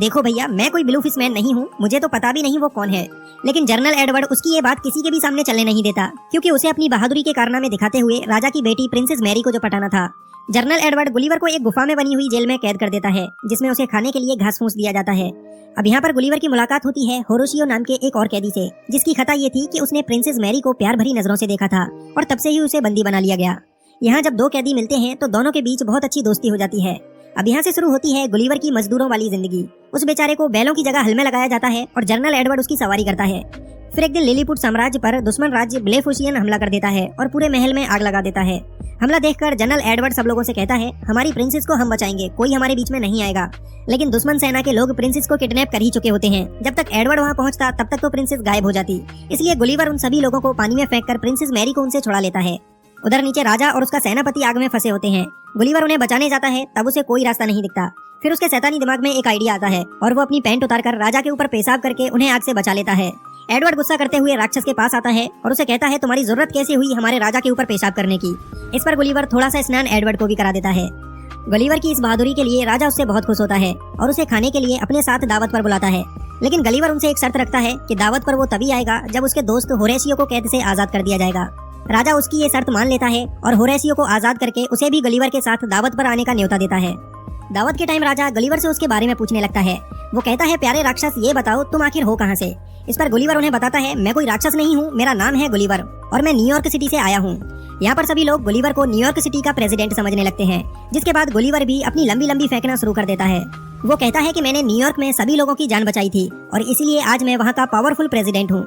देखो भैया, मैं कोई ब्लू फिश मैन नहीं हूँ, मुझे तो पता भी नहीं वो कौन है। लेकिन जनरल एडवर्ड उसकी ये बात किसी के भी सामने चलने नहीं देता, क्योंकि उसे अपनी बहादुरी के कारनामे दिखाते हुए राजा की बेटी प्रिंसेस मैरी को जो पटाना था। जनरल एडवर्ड गुलिवर को एक गुफा में बनी हुई जेल में कैद कर देता है, जिसमें उसे खाने के लिए घास फूस दिया जाता है। अब यहाँ पर गुलिवर की मुलाकात होती है होरोशियो नाम के एक और कैदी से, जिसकी खता ये थी कि उसने प्रिंसेस मैरी को प्यार भरी नजरों से देखा था और तब से ही उसे बंदी बना लिया गया। यहाँ जब दो कैदी मिलते हैं तो दोनों के बीच बहुत अच्छी दोस्ती हो जाती है। अब यहाँ से शुरू होती है गुलिवर की मजदूरों वाली जिंदगी। उस बेचारे को बैलों की जगह हल में लगाया जाता है और जनरल एडवर्ड उसकी सवारी करता है। फिर एक दिन लिलीपुट साम्राज्य पर दुश्मन राज्य ब्लेफुशियन हमला कर देता है और पूरे महल में आग लगा देता है। हमला देखकर जनरल एडवर्ड सब लोगों से कहता है, हमारी प्रिंसेस को हम बचाएंगे, कोई हमारे बीच में नहीं आएगा। लेकिन दुश्मन सेना के लोग प्रिंसेस को किडनैप कर ही चुके होते हैं। जब तक एडवर्ड वहाँ पहुँचता तब तक तो प्रिंसेस गायब हो जाती। इसलिए गुलिवर उन सभी लोगों को पानी में फेंककर प्रिंसेस मैरी को उनसे छुड़ा लेता है। उधर नीचे राजा और उसका सेनापति आग में फंसे होते हैं। गुलिवर उन्हें बचाने जाता है, तब उसे कोई रास्ता नहीं दिखता। फिर उसके शैतानी दिमाग में एक आइडिया आता है और वो अपनी पैंट उतारकर राजा के ऊपर पेशाब करके उन्हें आग से बचा लेता है। एडवर्ड गुस्सा करते हुए राक्षस के पास आता है और उसे कहता है, तुम्हारी जरूरत कैसे हुई हमारे राजा के ऊपर पेशाब करने की। इस पर गुलिवर थोड़ा सा स्नान एडवर्ड को भी करा देता है। गुलिवर की इस बहादुरी के लिए राजा उससे बहुत खुश होता है और उसे खाने के लिए अपने साथ दावत पर बुलाता है। लेकिन गुलिवर उनसे एक शर्त रखता है कि दावत पर वो तभी आएगा जब उसके दोस्त होरेशियो को कैद से आजाद कर दिया जाएगा। राजा उसकी ये शर्त मान लेता है और होरेशियो को आजाद करके उसे भी गुलिवर के साथ दावत पर आने का न्योता देता है। दावत के टाइम राजा गुलिवर से उसके बारे में पूछने लगता है। वो कहता है, प्यारे राक्षस, ये बताओ तुम आखिर हो कहाँ से। इस पर गुलिवर उन्हें बताता है, मैं कोई राक्षस नहीं हूँ, मेरा नाम है गुलिवर और मैं न्यूयॉर्क सिटी से आया हूँ। यहाँ पर सभी लोग गुलिवर को न्यूयॉर्क सिटी का प्रेसिडेंट समझने लगते हैं, जिसके बाद गुलिवर भी अपनी लंबी लंबी फेंकना शुरू कर देता है। वो कहता है कि मैंने न्यूयॉर्क में सभी लोगों की जान बचाई थी और इसीलिए आज मैं वहाँ का पावरफुल प्रेसिडेंट हूँ।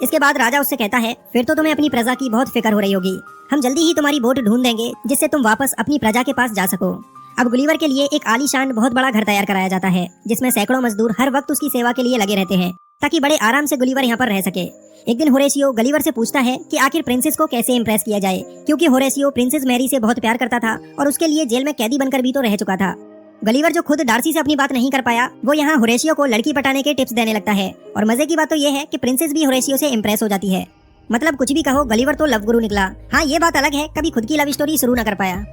इसके बाद राजा उससे कहता है, फिर तो तुम्हें अपनी प्रजा की बहुत फिक्र हो रही होगी। हम जल्दी ही तुम्हारी बोट ढूंढ देंगे जिससे तुम वापस अपनी प्रजा के पास जा सको। अब गुलिवर के लिए एक आलीशान बहुत बड़ा घर तैयार कराया जाता है, जिसमें सैकड़ों मजदूर हर वक्त उसकी सेवा के लिए लगे रहते हैं, ताकि बड़े आराम से गुलिवर यहाँ पर रह सके। एक दिन होरेशियो गुलिवर से पूछता है कि आखिर प्रिंसेस को कैसे इम्प्रेस किया जाए, क्योंकि होरेशियो प्रिंसेस मैरी से बहुत प्यार करता था और उसके लिए जेल में कैदी बनकर भी तो रह चुका था। गुलिवर जो खुद डार्सी से अपनी बात नहीं कर पाया, वो यहाँ होरेशियो को लड़की पटाने के टिप्स देने लगता है। और मजे की बात तो ये है कि प्रिंसेस भी होरेशियो से इम्प्रेस हो जाती है। मतलब कुछ भी कहो, गुलिवर तो लव गुरु निकला। हाँ, ये बात अलग है, कभी खुद की लव स्टोरी शुरू न कर पाया।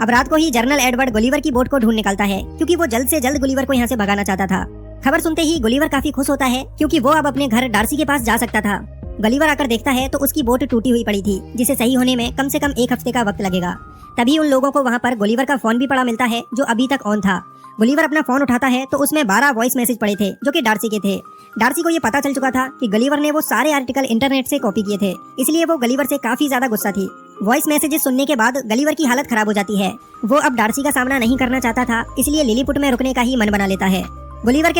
अब रात को ही जनरल एडवर्ड गुलिवर की बोट को ढूंढ निकलता है, क्योंकि वो जल्द से जल्द गुलिवर को यहाँ से भगाना चाहता था। खबर सुनते ही गुलिवर काफी खुश होता है, क्योंकि वो अब अपने घर डार्सी के पास जा सकता था। गुलिवर आकर देखता है तो उसकी बोट टूटी हुई पड़ी थी, जिसे सही होने में कम से कम एक हफ्ते का वक्त लगेगा। तभी उन लोगों को वहाँ पर गुलिवर का फोन भी पड़ा मिलता है, जो अभी तक ऑन था। गुलिवर अपना फोन उठाता है तो उसमें 12 वॉइस मैसेज पड़े थे, जो कि डार्सी के थे। डार्सी को ये पता चल चुका था कि गुलिवर ने वो सारे आर्टिकल इंटरनेट से कॉपी किए थे, इसलिए वो गुलिवर से काफी ज्यादा गुस्सा थी। वॉइस मैसेजेस सुनने के बाद गुलिवर की हालत खराब हो जाती है। वो अब डार्सी का सामना नहीं करना चाहता था, इसलिए लिलीपुट में रुकने का ही मन बना लेता है। गुलिवर के